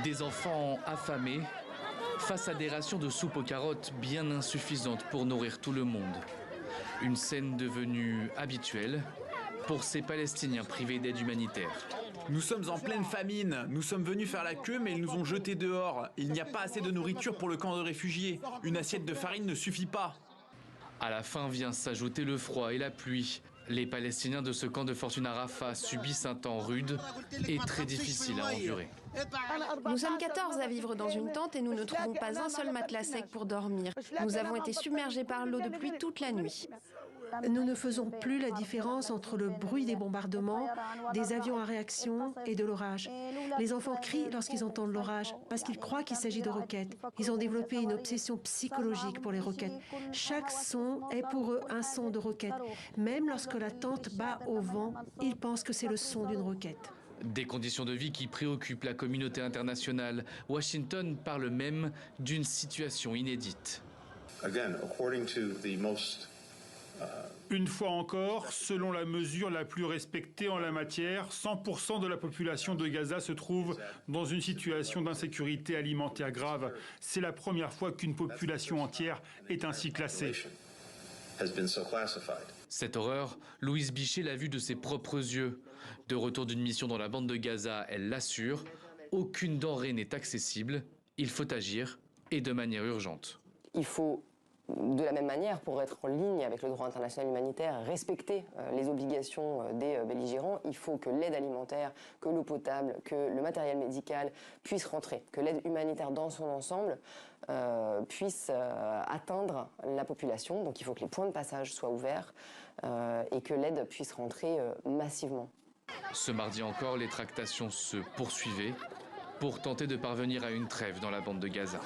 Des enfants affamés face à des rations de soupe aux carottes bien insuffisantes pour nourrir tout le monde. Une scène devenue habituelle pour ces Palestiniens privés d'aide humanitaire. Nous sommes en pleine famine, nous sommes venus faire la queue mais ils nous ont jetés dehors. Il n'y a pas assez de nourriture pour le camp de réfugiés. Une assiette de farine ne suffit pas. À la fin vient s'ajouter le froid et la pluie. Les Palestiniens de ce camp de fortune à Rafah subissent un temps rude et très difficile à endurer. Nous sommes 14 à vivre dans une tente et nous ne trouvons pas un seul matelas sec pour dormir. Nous avons été submergés par l'eau de pluie toute la nuit. Nous ne faisons plus la différence entre le bruit des bombardements, des avions à réaction et de l'orage. Les enfants crient lorsqu'ils entendent l'orage parce qu'ils croient qu'il s'agit de roquettes. Ils ont développé une obsession psychologique pour les roquettes. Chaque son est pour eux un son de roquette. Même lorsque la tente bat au vent, ils pensent que c'est le son d'une roquette. Des conditions de vie qui préoccupent la communauté internationale. Washington parle même d'une situation inédite. Une fois encore, selon la mesure la plus respectée en la matière, 100% de la population de Gaza se trouve dans une situation d'insécurité alimentaire grave. C'est la première fois qu'une population entière est ainsi classée. Cette horreur, Louise Bichet l'a vue de ses propres yeux. De retour d'une mission dans la bande de Gaza, elle l'assure, aucune denrée n'est accessible, il faut agir et de manière urgente. Il faut, de la même manière, pour être en ligne avec le droit international humanitaire, respecter les obligations des belligérants. Il faut que l'aide alimentaire, que l'eau potable, que le matériel médical puisse rentrer, que l'aide humanitaire dans son ensemble puisse atteindre la population. Donc il faut que les points de passage soient ouverts et que l'aide puisse rentrer massivement. Ce mardi encore, les tractations se poursuivaient pour tenter de parvenir à une trêve dans la bande de Gaza.